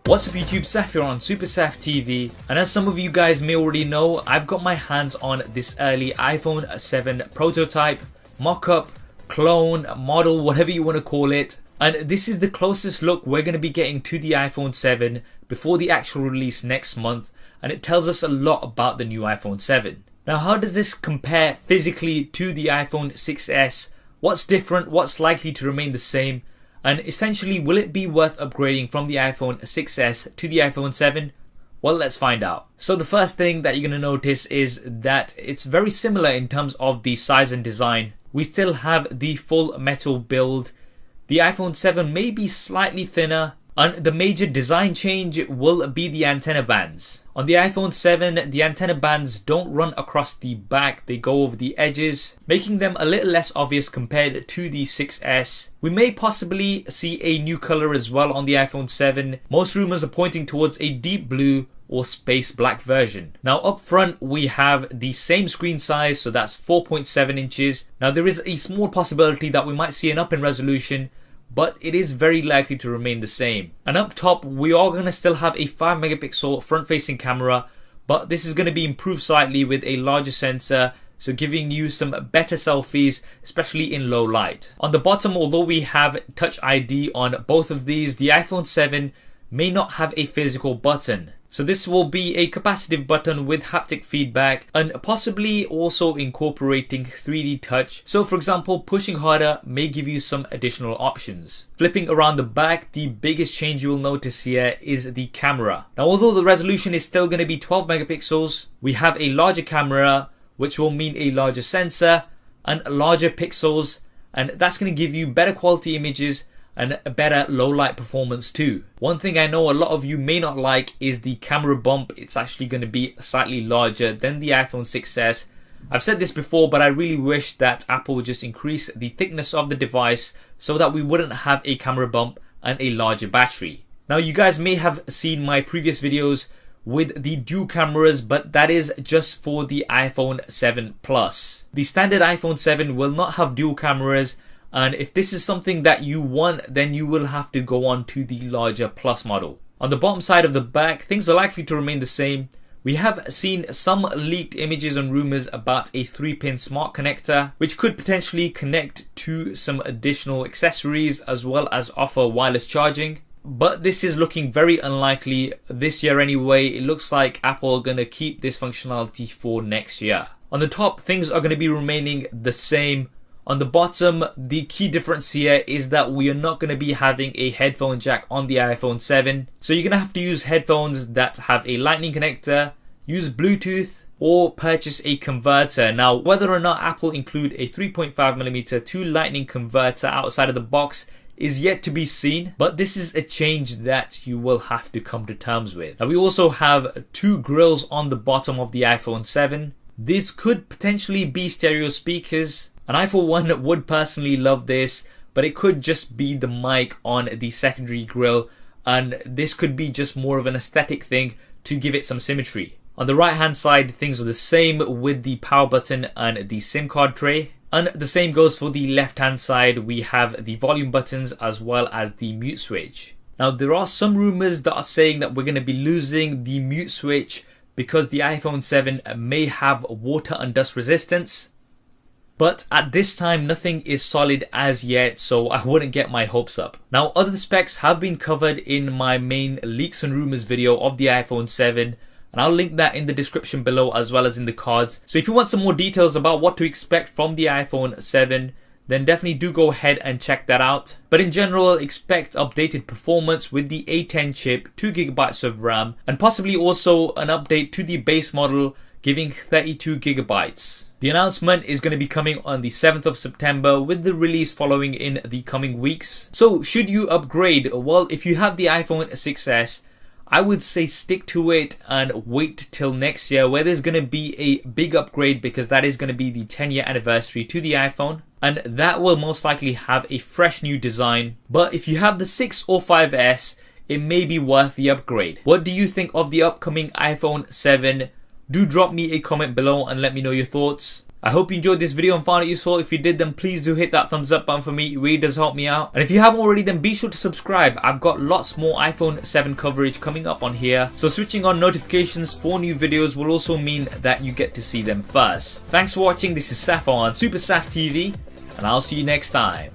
What's up YouTube, Saf here on Super Saf TV, and as some of you guys may already know, I've got my hands on this early iPhone 7 prototype, mock-up, clone, model, whatever you want to call it. And this is the closest look we're going to be getting to the iPhone 7 before the actual release next month, and it tells us a lot about the new iPhone 7. Now, how does this compare physically to the iPhone 6s? What's different? What's likely to remain the same? And essentially, will it be worth upgrading from the iPhone 6s to the iPhone 7? Well, let's find out. So the first thing that you're going to notice is that it's very similar in terms of the size and design. We still have the full metal build. The iPhone 7 may be slightly thinner, and the major design change will be the antenna bands. On the iPhone 7, the antenna bands don't run across the back, they go over the edges, making them a little less obvious compared to the 6s. We may possibly see a new color as well on the iPhone 7. Most rumors are pointing towards a deep blue or space black version. Now up front we have the same screen size, so that's 4.7 inches. Now there is a small possibility that we might see an up in resolution, but it is very likely to remain the same. And up top we are going to still have a 5 megapixel front facing camera, but this is going to be improved slightly with a larger sensor, so giving you some better selfies, especially in low light. On the bottom, although we have Touch ID on both of these, the iPhone 7 may not have a physical button. So this will be a capacitive button with haptic feedback and possibly also incorporating 3D touch. So for example, pushing harder may give you some additional options. Flipping around the back, the biggest change you will notice here is the camera. Now although the resolution is still going to be 12 megapixels, we have a larger camera, which will mean a larger sensor and larger pixels, and that's going to give you better quality images and a better low light performance too. One thing I know a lot of you may not like is the camera bump. It's actually going to be slightly larger than the iPhone 6s. I've said this before, but I really wish that Apple would just increase the thickness of the device so that we wouldn't have a camera bump and a larger battery. Now you guys may have seen my previous videos with the dual cameras, but that is just for the iPhone 7 Plus. The standard iPhone 7 will not have dual cameras, and if this is something that you want, then you will have to go on to the larger Plus model. On the bottom side of the back, things are likely to remain the same. We have seen some leaked images and rumors about a 3-pin smart connector, which could potentially connect to some additional accessories as well as offer wireless charging. But this is looking very unlikely this year anyway. It looks like Apple are going to keep this functionality for next year. On the top, things are going to be remaining the same. On the bottom, the key difference here is that we are not going to be having a headphone jack on the iPhone 7. So you're going to have to use headphones that have a lightning connector, use Bluetooth, or purchase a converter. Now, whether or not Apple include a 3.5mm to lightning converter outside of the box is yet to be seen, but this is a change that you will have to come to terms with. Now, we also have two grills on the bottom of the iPhone 7. These could potentially be stereo speakers, and I for one would personally love this, but it could just be the mic on the secondary grille, and this could be just more of an aesthetic thing to give it some symmetry. On the right hand side, things are the same with the power button and the SIM card tray. And the same goes for the left hand side. We have the volume buttons as well as the mute switch. Now there are some rumors that are saying that we're going to be losing the mute switch because the iPhone 7 may have water and dust resistance. But at this time, nothing is solid as yet, so I wouldn't get my hopes up. Now, other specs have been covered in my main leaks and rumors video of the iPhone 7, and I'll link that in the description below as well as in the cards. So if you want some more details about what to expect from the iPhone 7, then definitely do go ahead and check that out. But in general, expect updated performance with the A10 chip, 2GB of RAM, and possibly also an update to the base model giving 32GB. The announcement is going to be coming on the 7th of September with the release following in the coming weeks. So should you upgrade? Well, if you have the iPhone 6s, I would say stick to it and wait till next year where there's going to be a big upgrade, because that is going to be the 10-year anniversary to the iPhone, and that will most likely have a fresh new design. But if you have the 6 or 5s, it may be worth the upgrade. What do you think of the upcoming iPhone 7? Do drop me a comment below and let me know your thoughts. I hope you enjoyed this video and found it useful. If you did, then please do hit that thumbs up button for me. It really does help me out. And if you haven't already, then be sure to subscribe. I've got lots more iPhone 7 coverage coming up on here. So switching on notifications for new videos will also mean that you get to see them first. Thanks for watching. This is Saf on Super Saf TV, and I'll see you next time.